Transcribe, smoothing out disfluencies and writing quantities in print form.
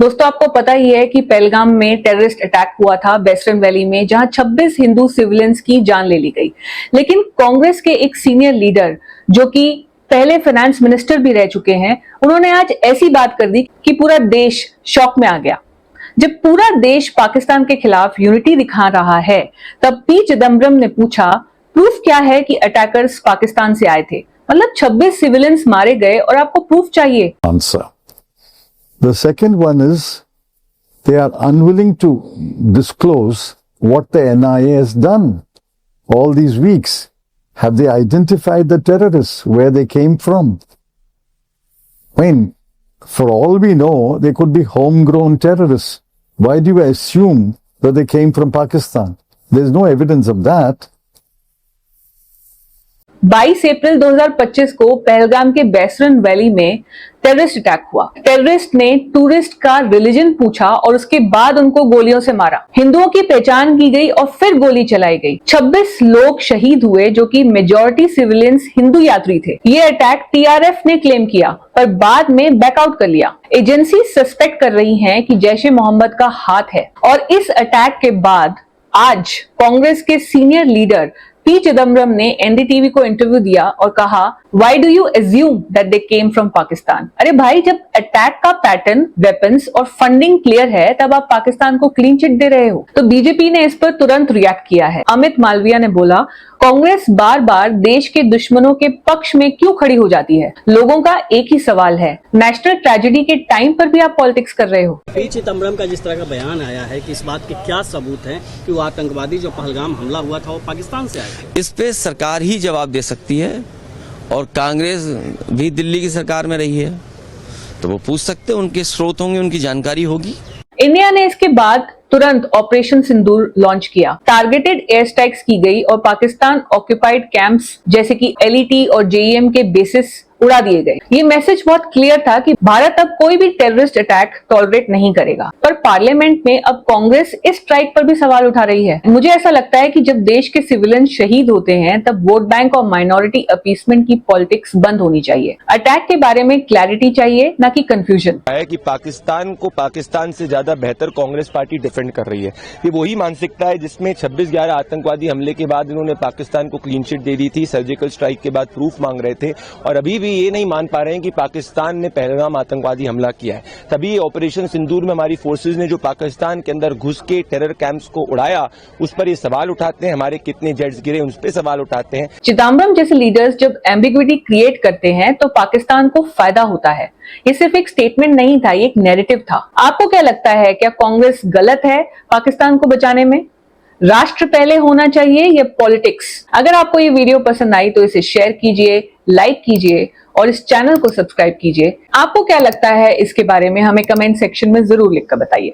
दोस्तों, आपको पता ही है कि पहलगाम में टेररिस्ट अटैक हुआ था वेस्टर्न वैली में, जहां 26 हिंदू सिविलियंस की जान ले ली गई। लेकिन कांग्रेस के एक सीनियर लीडर, जो कि पहले फाइनेंस मिनिस्टर भी रह चुके हैं, उन्होंने आज ऐसी बात कर दी कि पूरा देश शॉक में आ गया। जब पूरा देश पाकिस्तान के खिलाफ यूनिटी दिखा रहा है, तब पी चिदम्बरम ने पूछा, प्रूफ क्या है कि अटैकर्स पाकिस्तान से आए थे? मतलब 26 सिविलियंस मारे गए और आपको प्रूफ चाहिए? Answer. The second one is they are unwilling to disclose what the NIA has done all these weeks. Have they identified the terrorists, where they came from? I mean, for all we know, they could be homegrown terrorists. Why do you assume that they came from Pakistan? There's no evidence of that. 22 अप्रैल 2025 को पहलगाम के western valley में terrorist attack हुआ। Terrorist ने tourist का religion पूछा और उसके बाद उनको गोलियों से मारा। हिंदुओं की पहचान की गई और फिर गोली चलाई गई। 26 लोग शहीद हुए, जो कि मेजॉरिटी सिविलियंस हिंदू यात्री थे। ये अटैक टीआरएफ ने क्लेम किया, पर बाद में बैकआउट कर लिया। एजेंसी सस्पेक्ट कर रही हैं कि जैश ए मोहम्मद का हाथ है। और इस अटैक के बाद आज कांग्रेस के सीनियर लीडर पी चिदम्बरम ने एनडीटीवी को इंटरव्यू दिया और कहा, why do you assume that they came from Pakistan? अरे भाई, जब अटैक का पैटर्न, वेपन्स और फंडिंग क्लियर है, तब आप पाकिस्तान को क्लीन चिट दे रहे हो। तो बीजेपी ने इस पर तुरंत रिएक्ट किया है। अमित मालविया ने बोला, कांग्रेस बार बार देश के दुश्मनों के पक्ष में क्यों खड़ी हो जाती है? लोगों का एक ही सवाल है, नेशनल ट्रेजेडी के टाइम पर भी आप पॉलिटिक्स कर रहे हो। पी चिदम्बरम का जिस तरह का बयान आया है कि इस बात के क्या सबूत हैं कि वो आतंकवादी जो पहलगाम हमला हुआ था वो पाकिस्तान से आए थे? इस पे सरकार ही जवाब दे सकती है, और कांग्रेस भी दिल्ली की सरकार में रही है, तो वो पूछ सकते हैं, उनके स्रोत होंगे, उनकी जानकारी होगी। इंडिया ने इसके बाद तुरंत ऑपरेशन सिंदूर लॉन्च किया। टारगेटेड एयर स्ट्राइक्स की गई और पाकिस्तान ऑक्यूपाइड कैंप्स जैसे कि एलईटी और जेईएम के बेसिस उड़ा दिए गए। ये मैसेज बहुत क्लियर था कि भारत अब कोई भी टेररिस्ट अटैक टॉलरेट नहीं करेगा। पर पार्लियामेंट में अब कांग्रेस इस स्ट्राइक पर भी सवाल उठा रही है। मुझे ऐसा लगता है कि जब देश के सिविलियन शहीद होते हैं, तब वोट बैंक और माइनॉरिटी अपीसमेंट की पॉलिटिक्स बंद होनी चाहिए। अटैक के बारे में क्लैरिटी चाहिए, न कि कंफ्यूजन। है कि पाकिस्तान को पाकिस्तान से ज्यादा बेहतर कांग्रेस पार्टी डिफेंड कर रही है। ये वही मानसिकता है जिसमें 26/11 आतंकवादी हमले के बाद इन्होंने पाकिस्तान को क्लीन चिट दे दी थी, सर्जिकल स्ट्राइक के बाद प्रूफ मांग रहे थे, और अभी भी ये नहीं मान पा रहे हैं कि पाकिस्तान ने पहलगाम आतंकवादी हमला किया है। तभी ऑपरेशन सिंदूर में हमारी फोर्सेज ने जो पाकिस्तान के अंदर घुस के टेरर कैंप्स को उड़ाया, उस पर ये सवाल उठाते हैं। हमारे कितने जेट्स गिरे, उस पर सवाल उठाते हैं। चिदम्बरम जैसे लीडर्स जब एम्बिग्विटी क्रिएट करते हैं, तो पाकिस्तान को फायदा होता है। ये सिर्फ एक स्टेटमेंट नहीं था, ये एक नैरेटिव था। आपको क्या लगता है, क्या कांग्रेस गलत है पाकिस्तान को बचाने में? राष्ट्र पहले होना चाहिए या पॉलिटिक्स? अगर आपको ये वीडियो पसंद आई तो इसे शेयर कीजिए, लाइक कीजिए और इस चैनल को सब्सक्राइब कीजिए। आपको क्या लगता है इसके बारे में, हमें कमेंट सेक्शन में जरूर लिखकर बताइए।